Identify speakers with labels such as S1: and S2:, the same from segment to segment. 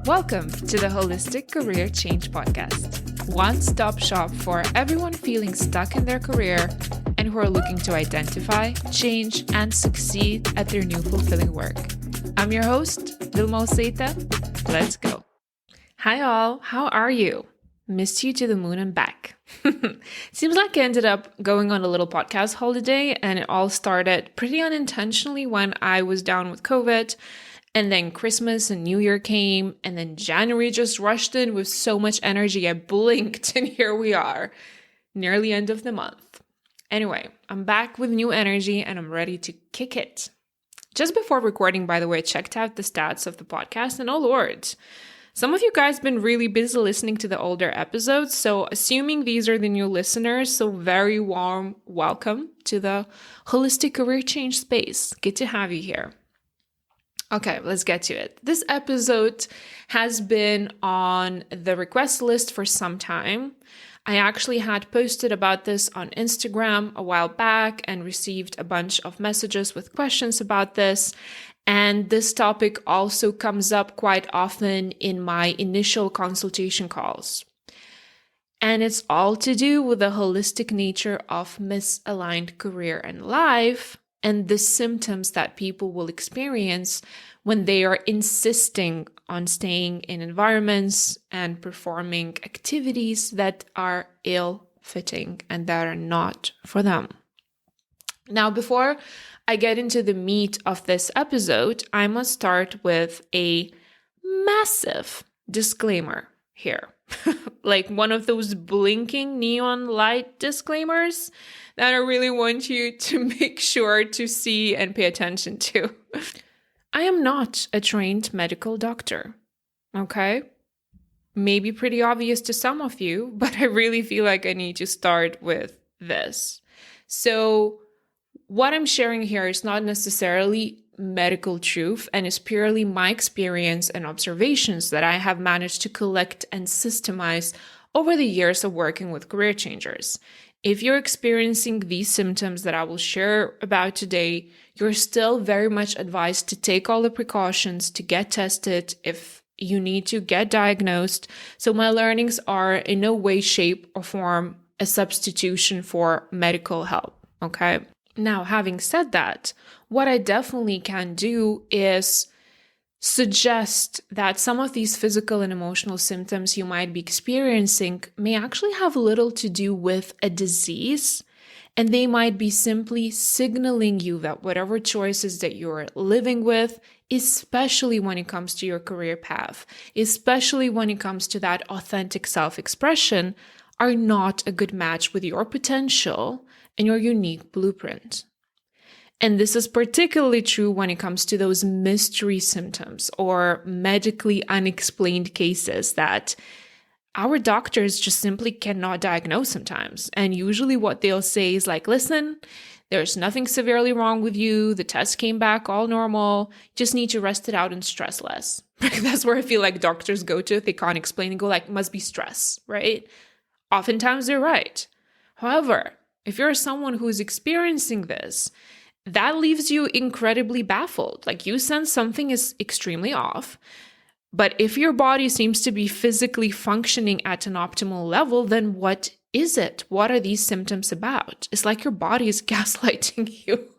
S1: Welcome to the Holistic Career Change Podcast, one-stop shop for everyone feeling stuck in their career and who are looking to identify, change, and succeed at their new fulfilling work. I'm your host, Vilma. Let's go. Hi all, how are you? Missed you to the moon and back. Seems like I ended up going on a little podcast holiday, and it all started pretty unintentionally when I was down with COVID. And then Christmas and New Year came, and then January just rushed in with so much energy. I blinked, and here we are, nearly end of the month. Anyway, I'm back with new energy, and I'm ready to kick it. Just before recording, by the way, I checked out the stats of the podcast, and oh Lord, some of you guys have been really busy listening to the older episodes, so assuming these are the new listeners, so very warm welcome to the Holistic Career Change space. Good to have you here. Okay, let's get to it. This episode has been on the request list for some time. I actually had posted about this on Instagram a while back and received a bunch of messages with questions about this. And this topic also comes up quite often in my initial consultation calls. And it's all to do with the holistic nature of misaligned career and life, and the symptoms that people will experience when they are insisting on staying in environments and performing activities that are ill-fitting and that are not for them. Now, before I get into the meat of this episode, I must start with a massive disclaimer here. Like one of those blinking neon light disclaimers that I really want you to make sure to see and pay attention to. I am not a trained medical doctor, okay? Maybe pretty obvious to some of you, but I really feel like I need to start with this. So what I'm sharing here is not necessarily medical truth and is purely my experience and observations that I have managed to collect and systemize over the years of working with career changers. If you're experiencing these symptoms that I will share about today, you're still very much advised to take all the precautions to get tested if you need to get diagnosed. So my learnings are in no way, shape, or form a substitution for medical help, okay? Now, having said that, what I definitely can do is suggest that some of these physical and emotional symptoms you might be experiencing may actually have little to do with a disease, and they might be simply signaling you that whatever choices that you're living with, especially when it comes to your career path, especially when it comes to that authentic self-expression, are not a good match with your potential and your unique blueprint. And this is particularly true when it comes to those mystery symptoms or medically unexplained cases that our doctors just simply cannot diagnose sometimes. And usually what they'll say is like, listen, there's nothing severely wrong with you. The test came back all normal. You just need to rest it out and stress less. That's where I feel like doctors go to if they can't explain and go like, must be stress, right? Oftentimes they're right. However, if you're someone who's experiencing this, that leaves you incredibly baffled. Like you sense something is extremely off, but if your body seems to be physically functioning at an optimal level, then what is it? What are these symptoms about? It's like your body is gaslighting you.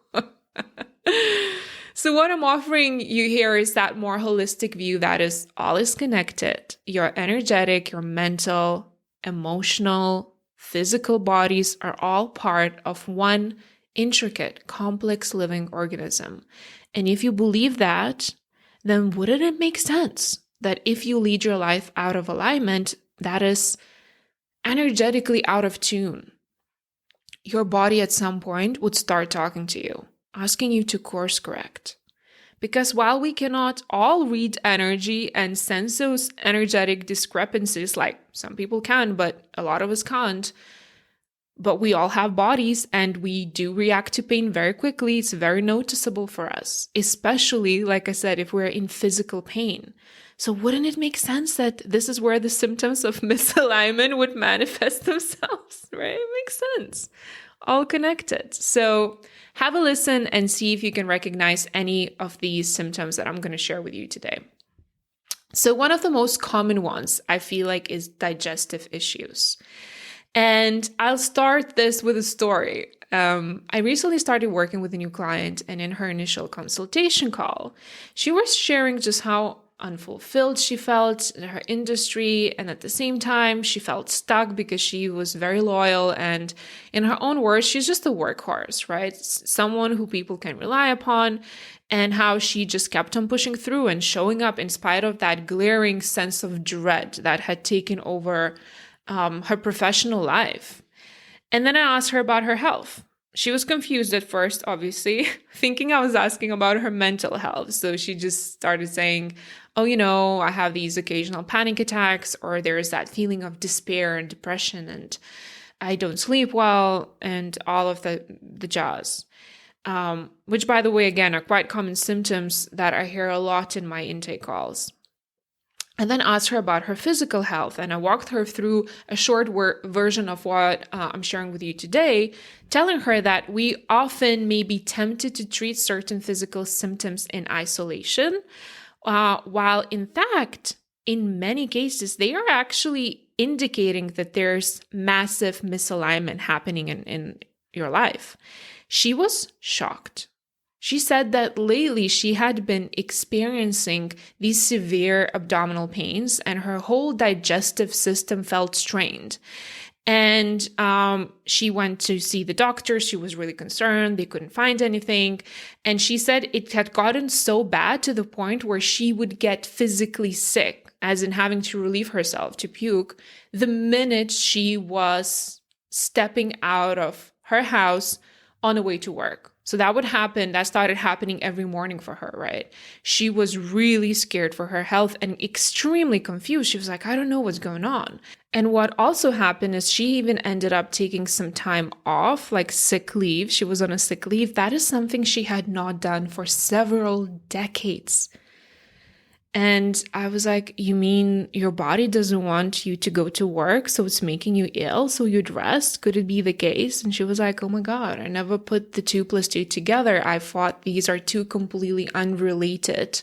S1: So what I'm offering you here is that more holistic view that is all is connected. Your energetic, your mental, emotional, physical bodies are all part of one intricate, complex living organism. And if you believe that, then wouldn't it make sense that if you lead your life out of alignment, that is energetically out of tune, your body at some point would start talking to you, asking you to course correct. Because while we cannot all read energy and sense those energetic discrepancies, like some people can, but a lot of us can't, but we all have bodies and we do react to pain very quickly. It's very noticeable for us, especially, like I said, if we're in physical pain. So wouldn't it make sense that this is where the symptoms of misalignment would manifest themselves, right? It makes sense. All connected. So have a listen and see if you can recognize any of these symptoms that I'm going to share with you today. So one of the most common ones I feel like is digestive issues. And I'll start this with a story. I recently started working with a new client, and in her initial consultation call, she was sharing just how unfulfilled she felt in her industry. And at the same time, she felt stuck because she was very loyal. And in her own words, she's just a workhorse, right? Someone who people can rely upon, and how she just kept on pushing through and showing up in spite of that glaring sense of dread that had taken over her professional life. And then I asked her about her health. She was confused at first, obviously, thinking I was asking about her mental health. So she just started saying, oh, I have these occasional panic attacks, or there's that feeling of despair and depression, and I don't sleep well, and all of the jazz. Which, by the way, again, are quite common symptoms that I hear a lot in my intake calls. And then asked her about her physical health. And I walked her through a short version of what I'm sharing with you today, telling her that we often may be tempted to treat certain physical symptoms in isolation, while in fact, in many cases, they are actually indicating that there's massive misalignment happening in your life. She was shocked. She said that lately she had been experiencing these severe abdominal pains and her whole digestive system felt strained. And she went to see the doctor. She was really concerned. They couldn't find anything. And she said it had gotten so bad to the point where she would get physically sick, as in having to relieve herself, to puke, the minute she was stepping out of her house on the way to work. So that started happening every morning for her, right? She was really scared for her health and extremely confused. She was like, I don't know what's going on. And what also happened is she even ended up taking some time off, like sick leave. She was on a sick leave. That is something she had not done for several decades. And I was like, you mean your body doesn't want you to go to work, so it's making you ill, so you'd rest? Could it be the case? And she was like, oh my God, I never put the 2 + 2 together. I thought these are two completely unrelated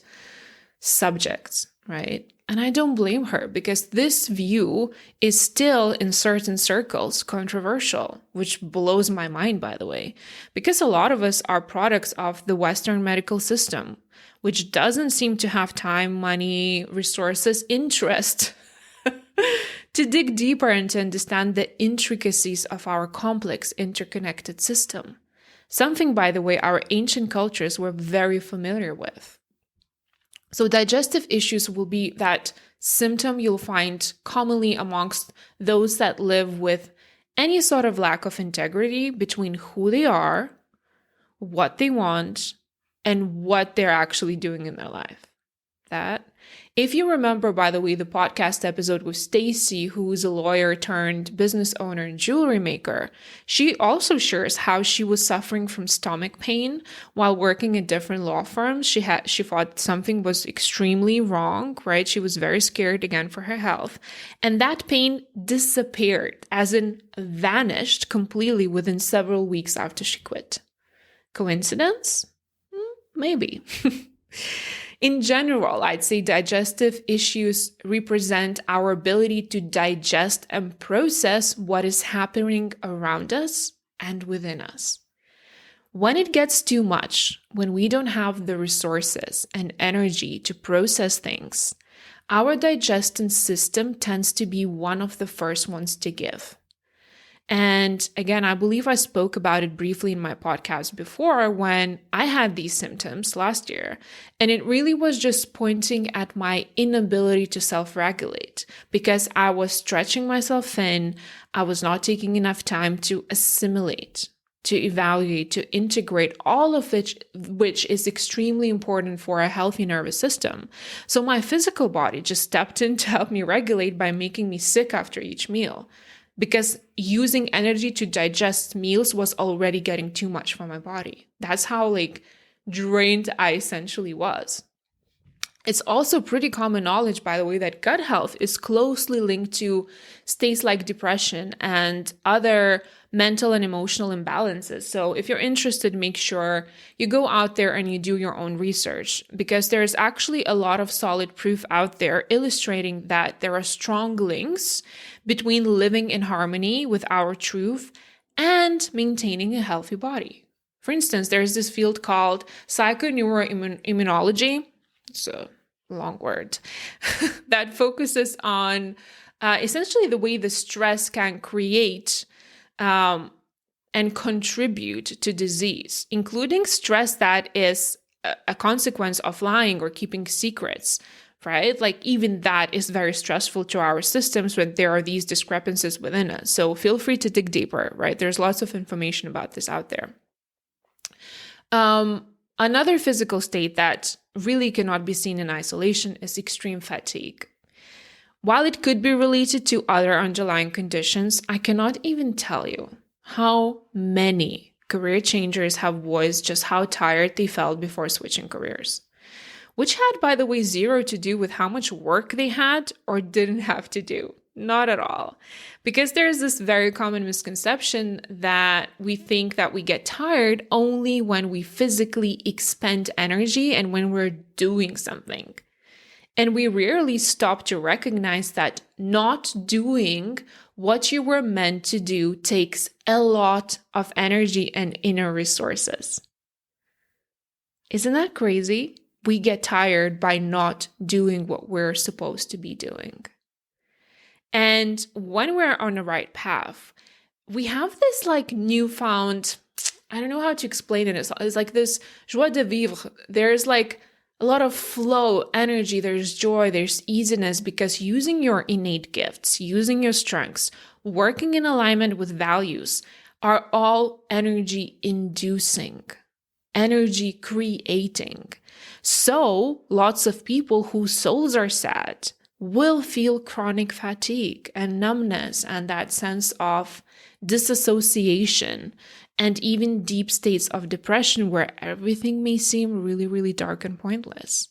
S1: subjects, right? And I don't blame her, because this view is still in certain circles controversial, which blows my mind, by the way, because a lot of us are products of the Western medical system, which doesn't seem to have time, money, resources, interest to dig deeper and to understand the intricacies of our complex interconnected system. Something, by the way, our ancient cultures were very familiar with. So digestive issues will be that symptom you'll find commonly amongst those that live with any sort of lack of integrity between who they are, what they want, and what they're actually doing in their life. That, if you remember, by the way, the podcast episode with Stacy, who's a lawyer turned business owner and jewelry maker, she also shares how she was suffering from stomach pain while working at different law firms. She thought something was extremely wrong, right? She was very scared again for her health. And that pain disappeared, as in vanished completely within several weeks after she quit. Coincidence? Maybe. In general, I'd say digestive issues represent our ability to digest and process what is happening around us and within us. When it gets too much, when we don't have the resources and energy to process things, our digestion system tends to be one of the first ones to give. And again, I believe I spoke about it briefly in my podcast before when I had these symptoms last year. And it really was just pointing at my inability to self-regulate because I was stretching myself thin. I was not taking enough time to assimilate, to evaluate, to integrate, all of which is extremely important for a healthy nervous system. So my physical body just stepped in to help me regulate by making me sick after each meal, because using energy to digest meals was already getting too much for my body. That's how drained I essentially was. It's also pretty common knowledge, by the way, that gut health is closely linked to states like depression and other mental and emotional imbalances. So if you're interested, make sure you go out there and you do your own research, because there's actually a lot of solid proof out there illustrating that there are strong links between living in harmony with our truth and maintaining a healthy body. For instance, there's this field called psychoneuroimmunology. It's a long word that focuses on essentially the way the stress can create and contribute to disease, including stress that is a consequence of lying or keeping secrets, right? Like even that is very stressful to our systems when there are these discrepancies within us. So feel free to dig deeper, right? There's lots of information about this out there. Another physical state that really cannot be seen in isolation is extreme fatigue. While it could be related to other underlying conditions, I cannot even tell you how many career changers have voiced just how tired they felt before switching careers, which had, by the way, zero to do with how much work they had or didn't have to do. Not at all. Because there's this very common misconception that we think that we get tired only when we physically expend energy and when we're doing something. And we rarely stop to recognize that not doing what you were meant to do takes a lot of energy and inner resources. Isn't that crazy? We get tired by not doing what we're supposed to be doing. And when we're on the right path, we have this like newfound, I don't know how to explain it. It's like this joie de vivre. There's like a lot of flow, energy, there's joy, there's easiness, because using your innate gifts, using your strengths, working in alignment with values are all energy inducing, energy creating. So lots of people whose souls are sad will feel chronic fatigue and numbness and that sense of disassociation and even deep states of depression where everything may seem really, really dark and pointless.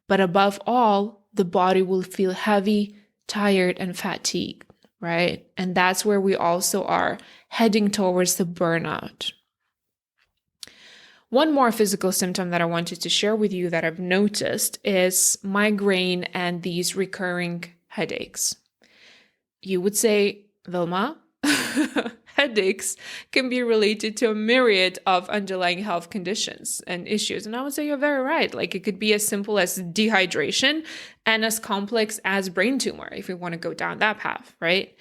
S1: But above all, the body will feel heavy, tired, and fatigued, right? And that's where we also are heading towards the burnout. One more physical symptom that I wanted to share with you that I've noticed is migraine and these recurring headaches. You would say, Vilma, headaches can be related to a myriad of underlying health conditions and issues. And I would say you're very right. Like it could be as simple as dehydration and as complex as brain tumor, if we want to go down that path, right?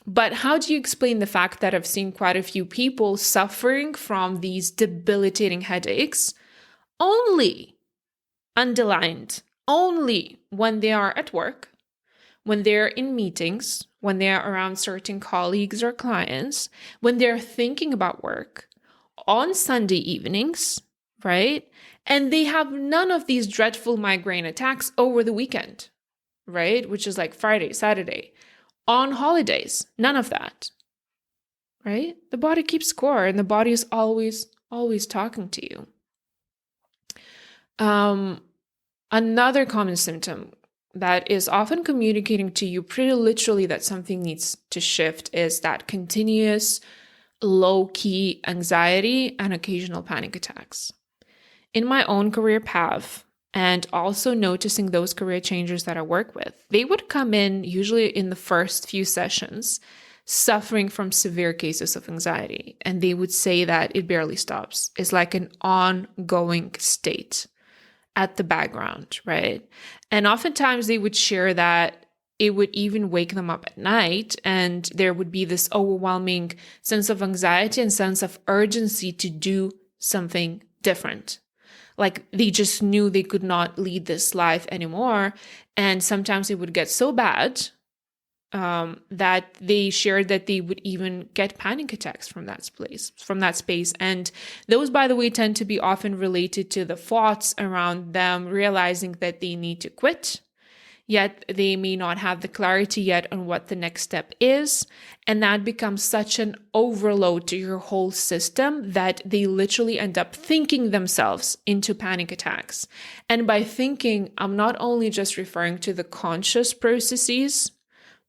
S1: But how do you explain the fact that I've seen quite a few people suffering from these debilitating headaches only underlined, only when they are at work, when they're in meetings, when they're around certain colleagues or clients, when they're thinking about work, on Sunday evenings, right? And they have none of these dreadful migraine attacks over the weekend, right? Which is like Friday, Saturday. On holidays, none of that, right? The body keeps score and the body is always talking to you. Another common symptom that is often communicating to you pretty literally that something needs to shift is that continuous low-key anxiety and occasional panic attacks. In my own career path, and also noticing those career changers that I work with, they would come in usually in the first few sessions suffering from severe cases of anxiety. And they would say that it barely stops. It's like an ongoing state at the background, right? And oftentimes they would share that it would even wake them up at night and there would be this overwhelming sense of anxiety and sense of urgency to do something different. Like they just knew they could not lead this life anymore. And sometimes it would get so bad that they shared that they would even get panic attacks from that space. And those, by the way, tend to be often related to the thoughts around them realizing that they need to quit, yet they may not have the clarity yet on what the next step is. And that becomes such an overload to your whole system that they literally end up thinking themselves into panic attacks. And by thinking, I'm not only just referring to the conscious processes,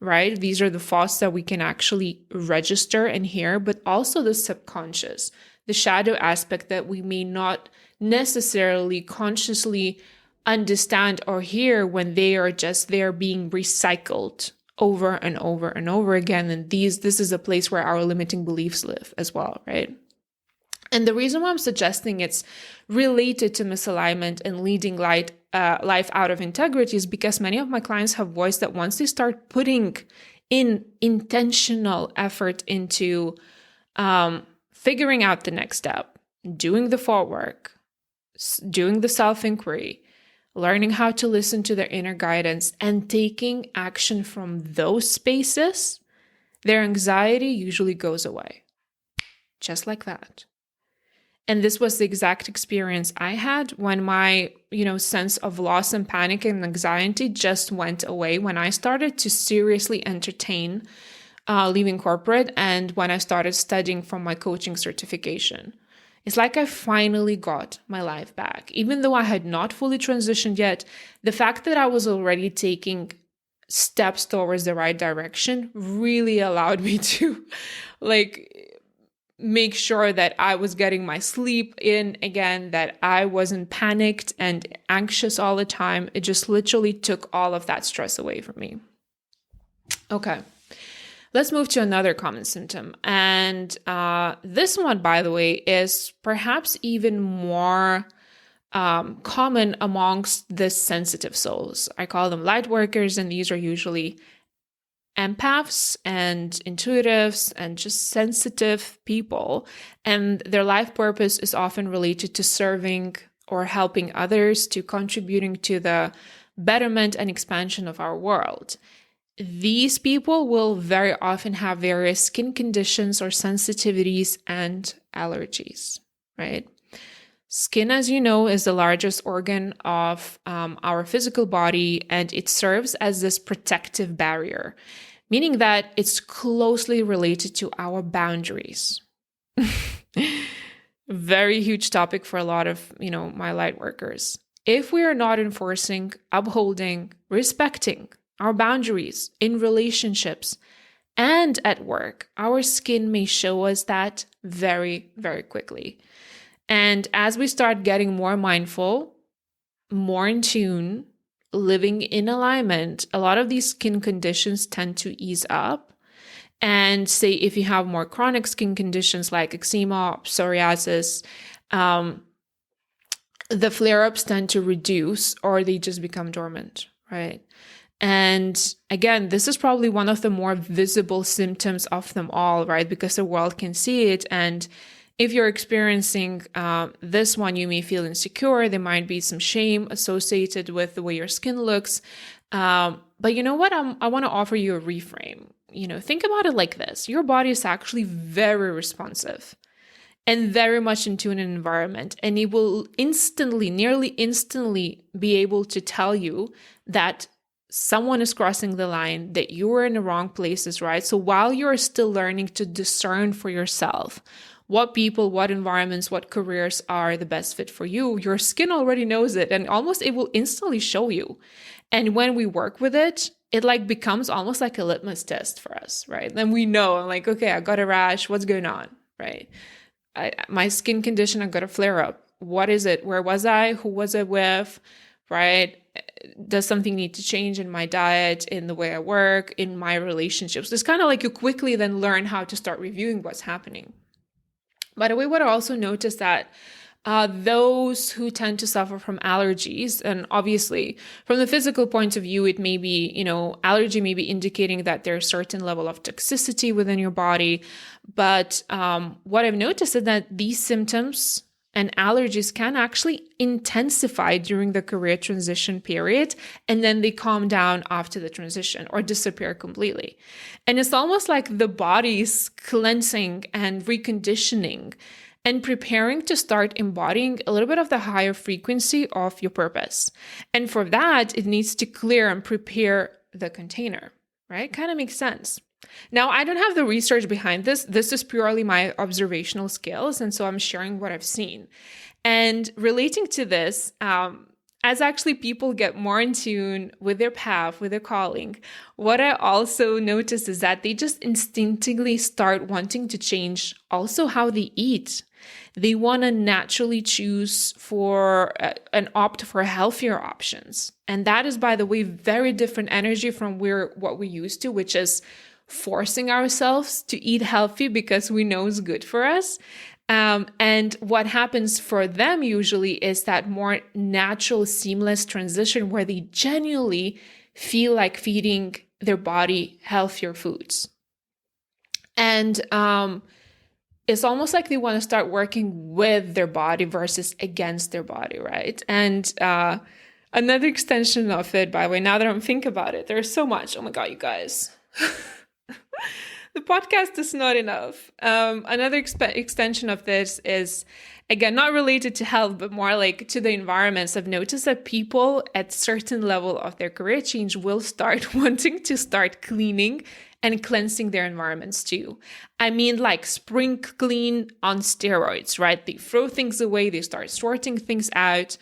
S1: right? These are the thoughts that we can actually register and hear, but also the subconscious, the shadow aspect that we may not necessarily consciously understand or hear when they are just there being recycled over and over and over again. And this is a place where our limiting beliefs live as well, right? And the reason why I'm suggesting it's related to misalignment and leading life out of integrity is because many of my clients have voiced that once they start putting in intentional effort into figuring out the next step, doing the thought work, doing the self-inquiry, learning how to listen to their inner guidance, and taking action from those spaces, their anxiety usually goes away. Just like that. And this was the exact experience I had when my, sense of loss and panic and anxiety just went away when I started to seriously entertain leaving corporate and when I started studying for my coaching certification. It's like I finally got my life back. Even though I had not fully transitioned yet, the fact that I was already taking steps towards the right direction really allowed me to make sure that I was getting my sleep in again, that I wasn't panicked and anxious all the time. It just literally took all of that stress away from me. Okay. Let's move to another common symptom. And this one, by the way, is perhaps even more common amongst the sensitive souls. I call them light workers, and these are usually empaths and intuitives and just sensitive people. And their life purpose is often related to serving or helping others, to contributing to the betterment and expansion of our world. These people will very often have various skin conditions or sensitivities and allergies, right? Skin, as you know, is the largest organ of our physical body, and it serves as this protective barrier, meaning that it's closely related to our boundaries. Very huge topic for a lot of, my light workers. If we are not enforcing, upholding, respecting our boundaries in relationships and at work, our skin may show us that very, very quickly. And as we start getting more mindful, more in tune, living in alignment, a lot of these skin conditions tend to ease up. And say if you have more chronic skin conditions like eczema, psoriasis, the flare-ups tend to reduce or they just become dormant, right? And again, this is probably one of the more visible symptoms of them all, right? Because the world can see it. And if you're experiencing this one, you may feel insecure. There might be some shame associated with the way your skin looks. But you know what? I want to offer you a reframe. Think about it like this. Your body is actually very responsive and very much in tune in environment. And it will nearly instantly be able to tell you that someone is crossing the line, that you are in the wrong places, right? So while you're still learning to discern for yourself what people, what environments, what careers are the best fit for you, your skin already knows it, and almost it will instantly show you. And when we work with it, it becomes almost like a litmus test for us, right? Then we know, okay, I got a rash, what's going on, right? My skin condition, I got a flare up. What is it? Where was I? Who was I with, right? Does something need to change in my diet, in the way I work, in my relationships? It's kind of like you quickly then learn how to start reviewing what's happening. By the way, what I also noticed that those who tend to suffer from allergies, and obviously from the physical point of view, it may be, allergy may be indicating that there's a certain level of toxicity within your body. But what I've noticed is that these symptoms and allergies can actually intensify during the career transition period, and then they calm down after the transition or disappear completely. And it's almost like the body's cleansing and reconditioning and preparing to start embodying a little bit of the higher frequency of your purpose. And for that, it needs to clear and prepare the container, right? Kind of makes sense. Now, I don't have the research behind this. This is purely my observational skills. And so I'm sharing what I've seen. And relating to this, as actually people get more in tune with their path, with their calling, what I also notice is that they just instinctively start wanting to change also how they eat. They want to naturally choose for and opt for healthier options. And that is, by the way, very different energy from what we're used to, which is forcing ourselves to eat healthy because we know it's good for us. And what happens for them usually is that more natural, seamless transition where they genuinely feel like feeding their body healthier foods. And it's almost like they want to start working with their body versus against their body, right? And another extension of it, by the way, now that I'm thinking about it, there's so much. Oh my God, you guys. The podcast is not enough. Another extension of this is, again, not related to health, but more like to the environments. I've noticed that people at certain level of their career change will start wanting to start cleaning and cleansing their environments too. I mean, like spring clean on steroids, right? They throw things away, they start sorting things out,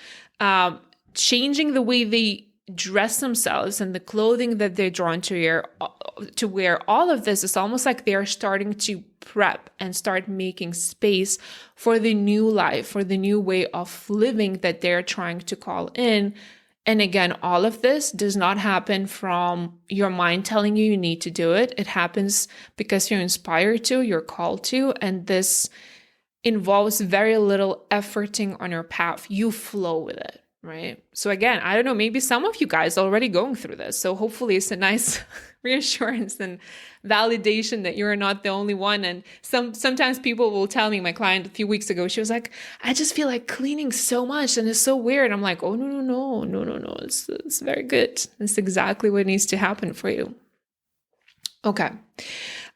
S1: changing the way they dress themselves and the clothing that they're drawn to wear. All of this is almost like they're starting to prep and start making space for the new life, for the new way of living that they're trying to call in. And again, all of this does not happen from your mind telling you need to do it. It happens because you're inspired to, you're called to, and this involves very little efforting on your path. You flow with it. Right. So again, I don't know, maybe some of you guys are already going through this. So hopefully it's a nice reassurance and validation that you're not the only one. And sometimes people will tell me, my client a few weeks ago, she was like, I just feel like cleaning so much and it's so weird. I'm like, oh, no. It's very good. It's exactly what needs to happen for you. Okay.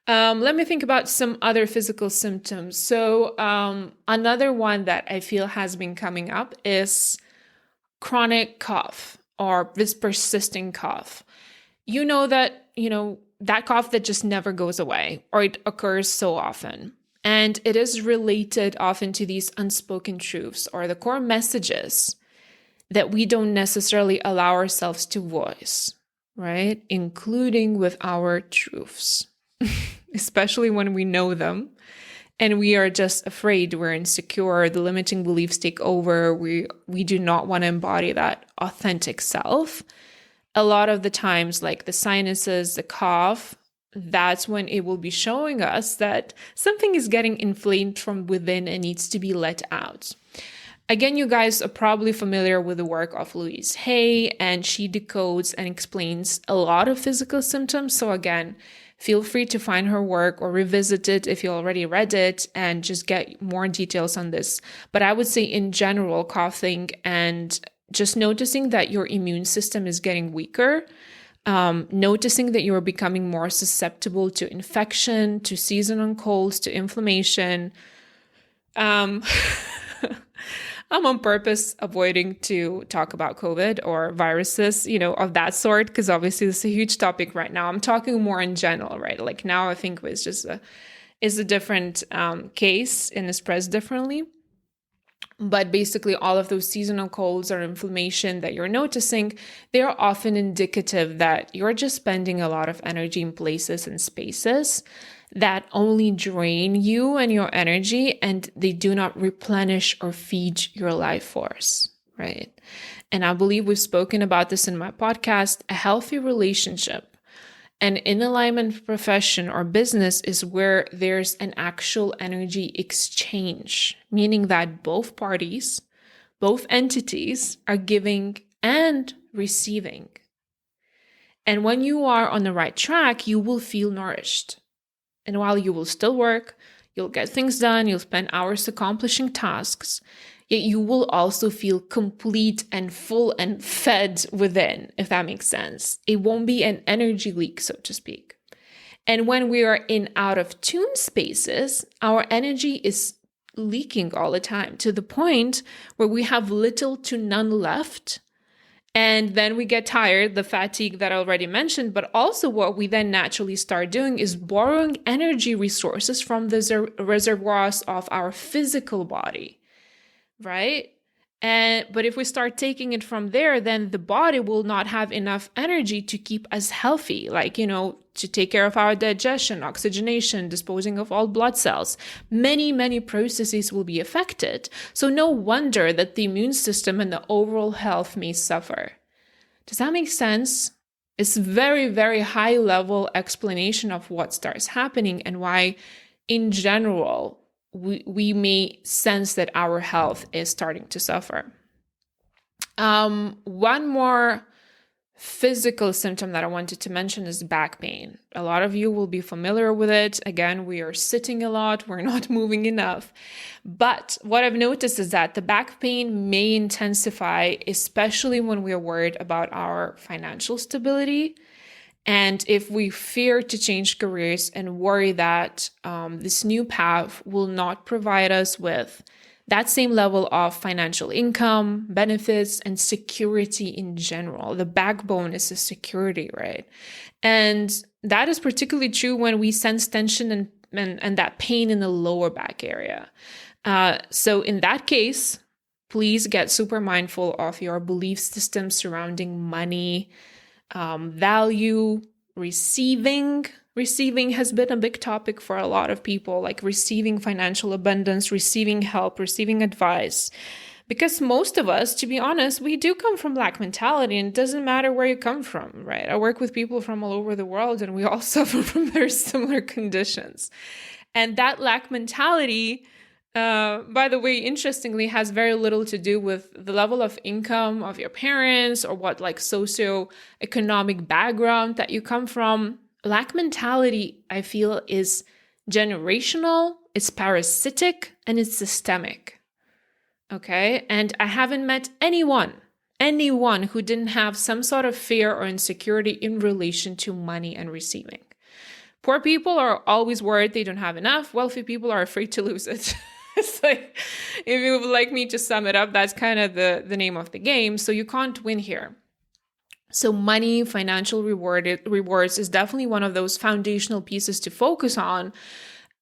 S1: Let me think about some other physical symptoms. So another one that I feel has been coming up is chronic cough or this persisting cough. That cough that just never goes away, or it occurs so often. And it is related often to these unspoken truths or the core messages that we don't necessarily allow ourselves to voice, right? Including with our truths, especially when we know them. And we are just afraid, we're insecure, the limiting beliefs take over, we do not want to embody that authentic self. A lot of the times, like the sinuses, the cough, that's when it will be showing us that something is getting inflamed from within and needs to be let out. Again, you guys are probably familiar with the work of Louise Hay, and she decodes and explains a lot of physical symptoms. So again, feel free to find her work or revisit it if you already read it and just get more details on this. But I would say in general, coughing and just noticing that your immune system is getting weaker, noticing that you're becoming more susceptible to infection, to seasonal colds, to inflammation. I'm on purpose avoiding to talk about COVID or viruses, of that sort, because obviously this is a huge topic right now. I'm talking more in general, right? Like now I think it's just a different case and is expressed differently. But basically all of those seasonal colds or inflammation that you're noticing, they're often indicative that you're just spending a lot of energy in places and spaces that only drain you and your energy, and they do not replenish or feed your life force, right? And I believe we've spoken about this in my podcast. A healthy relationship and in alignment profession or business is where there's an actual energy exchange, meaning that both parties, both entities are giving and receiving. And when you are on the right track, you will feel nourished. And while you will still work, you'll get things done, you'll spend hours accomplishing tasks, yet you will also feel complete and full and fed within, if that makes sense. It won't be an energy leak, so to speak. And when we are in out of tune spaces, our energy is leaking all the time to the point where we have little to none left. And then we get tired, the fatigue that I already mentioned, but also what we then naturally start doing is borrowing energy resources from the reservoirs of our physical body, right? But if we start taking it from there, then the body will not have enough energy to keep us healthy, like, to take care of our digestion, oxygenation, disposing of all blood cells. Many processes will be affected. So no wonder that the immune system and the overall health may suffer. Does that make sense? It's very high level explanation of what starts happening and why, in general, we may sense that our health is starting to suffer. One more physical symptom that I wanted to mention is back pain. A lot of you will be familiar with it. Again, we are sitting a lot, we're not moving enough. But what I've noticed is that the back pain may intensify, especially when we are worried about our financial stability. And if we fear to change careers and worry that this new path will not provide us with that same level of financial income, benefits, and security in general. The backbone is the security, right? And that is particularly true when we sense tension and that pain in the lower back area. So in that case, please get super mindful of your belief system surrounding money, value, receiving. Receiving has been a big topic for a lot of people, like receiving financial abundance, receiving help, receiving advice. Because most of us, to be honest, we do come from lack mentality, and it doesn't matter where you come from, right? I work with people from all over the world, and we all suffer from very similar conditions. And that lack mentality, by the way, interestingly, has very little to do with the level of income of your parents or what like socioeconomic background that you come from. Lack mentality, I feel, is generational, it's parasitic, and it's systemic. Okay? And I haven't met anyone who didn't have some sort of fear or insecurity in relation to money and receiving. Poor people are always worried they don't have enough. Wealthy people are afraid to lose it. It's like, if you would like me to sum it up, that's kind of the name of the game. So you can't win here. So money, financial rewards is definitely one of those foundational pieces to focus on,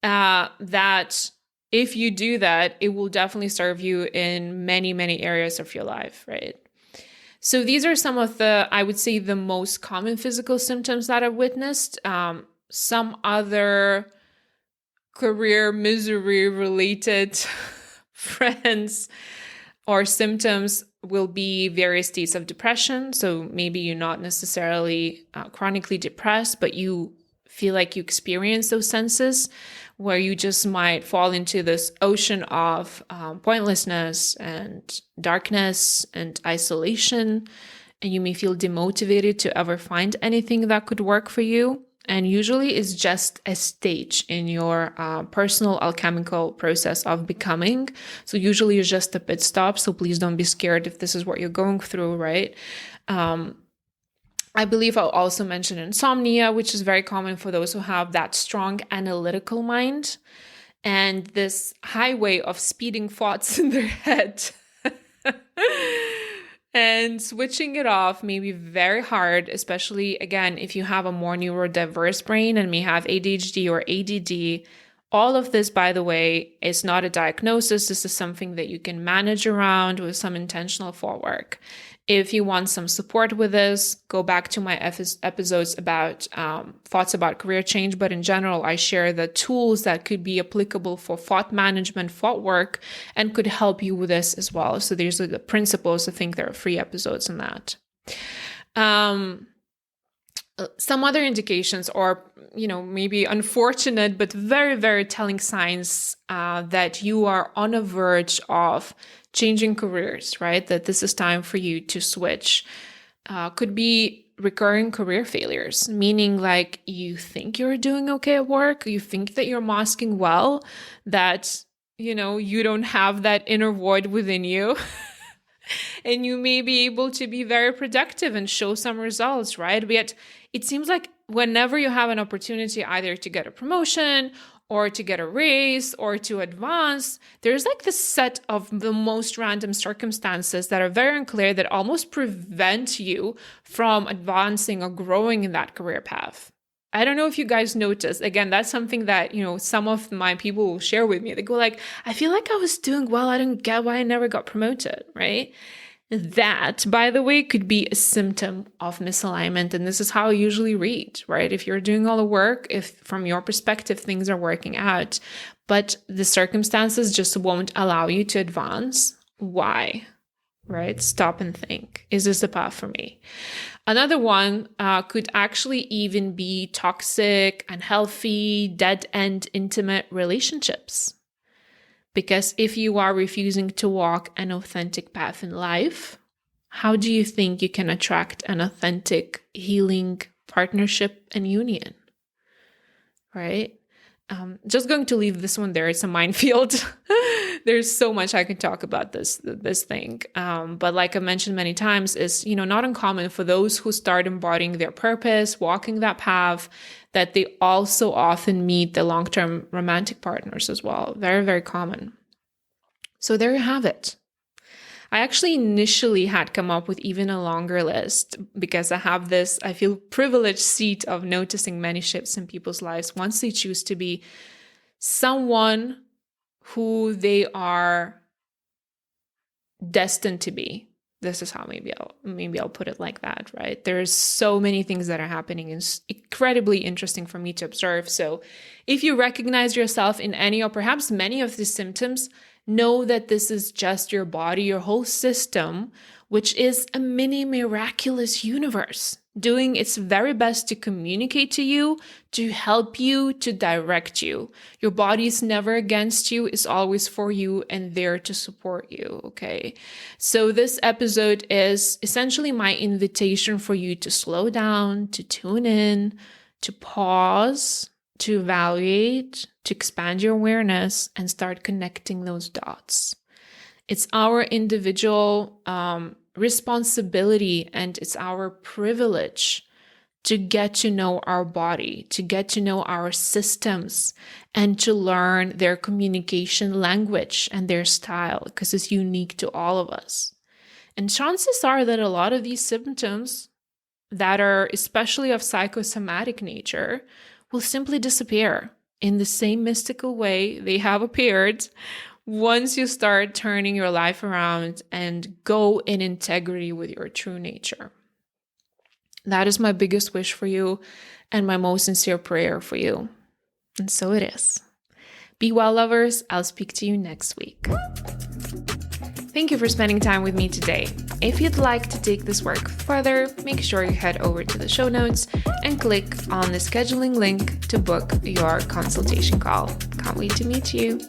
S1: that if you do that, it will definitely serve you in many areas of your life, right? So these are some of the, I would say, the most common physical symptoms that I've witnessed. Some other career misery related friends or symptoms will be various states of depression. So maybe you're not necessarily chronically depressed, but you feel like you experience those senses where you just might fall into this ocean of pointlessness and darkness and isolation. And you may feel demotivated to ever find anything that could work for you. And usually it's just a stage in your personal alchemical process of becoming. So usually it's just a pit stop. So please don't be scared if this is what you're going through, right? I believe I'll also mention insomnia, which is very common for those who have that strong analytical mind and this highway of speeding thoughts in their head. And switching it off may be very hard, especially, again, if you have a more neurodiverse brain and may have ADHD or ADD. All of this, by the way, is not a diagnosis. This is something that you can manage around with some intentional thought work. If you want some support with this, go back to my episodes about thoughts about career change. But in general, I share the tools that could be applicable for thought management, thought work, and could help you with this as well. So there's the principles. I think there are 3 episodes on that. Some other indications, or maybe unfortunate but very telling signs that you are on a verge of changing careers, right? That this is time for you to switch. Could be recurring career failures, meaning like you think you're doing okay at work, you think that you're masking well, that you don't have that inner void within you. And you may be able to be very productive and show some results, right? But yet it seems like whenever you have an opportunity either to get a promotion or to get a raise or to advance, there's like this set of the most random circumstances that are very unclear that almost prevent you from advancing or growing in that career path. I don't know if you guys noticed. Again, that's something that, some of my people will share with me. They go like, I feel like I was doing well. I don't get why I never got promoted, right? That, by the way, could be a symptom of misalignment. And this is how I usually read, right? If you're doing all the work, if from your perspective, things are working out, but the circumstances just won't allow you to advance. Why? Right? Stop and think. Is this the path for me? Another one could actually even be toxic, unhealthy, dead-end intimate relationships. Because if you are refusing to walk an authentic path in life, how do you think you can attract an authentic, healing partnership and union? Right? Just going to leave this one there. It's a minefield. There's so much I can talk about this thing. But like I mentioned many times, is, not uncommon for those who start embodying their purpose, walking that path, that they also often meet the long-term romantic partners as well. Very, very common. So there you have it. I actually initially had come up with even a longer list because I have this, I feel, privileged seat of noticing many shifts in people's lives once they choose to be someone who they are destined to be. This is how maybe I'll put it like that, right? There's so many things that are happening and it's incredibly interesting for me to observe. So if you recognize yourself in any or perhaps many of these symptoms, know that this is just your body, your whole system, which is a mini miraculous universe, doing its very best to communicate to you, to help you, to direct you. Your body is never against you, it's always for you and there to support you, okay? So this episode is essentially my invitation for you to slow down, to tune in, to pause, to evaluate, to expand your awareness and start connecting those dots. It's our individual responsibility and it's our privilege to get to know our body, to get to know our systems and to learn their communication language and their style because it's unique to all of us. And chances are that a lot of these symptoms that are especially of psychosomatic nature will simply disappear in the same mystical way they have appeared once you start turning your life around and go in integrity with your true nature. That is my biggest wish for you and my most sincere prayer for you. And so it is. Be well, lovers. I'll speak to you next week. Thank you for spending time with me today. If you'd like to take this work further, make sure you head over to the show notes and click on the scheduling link to book your consultation call. Can't wait to meet you.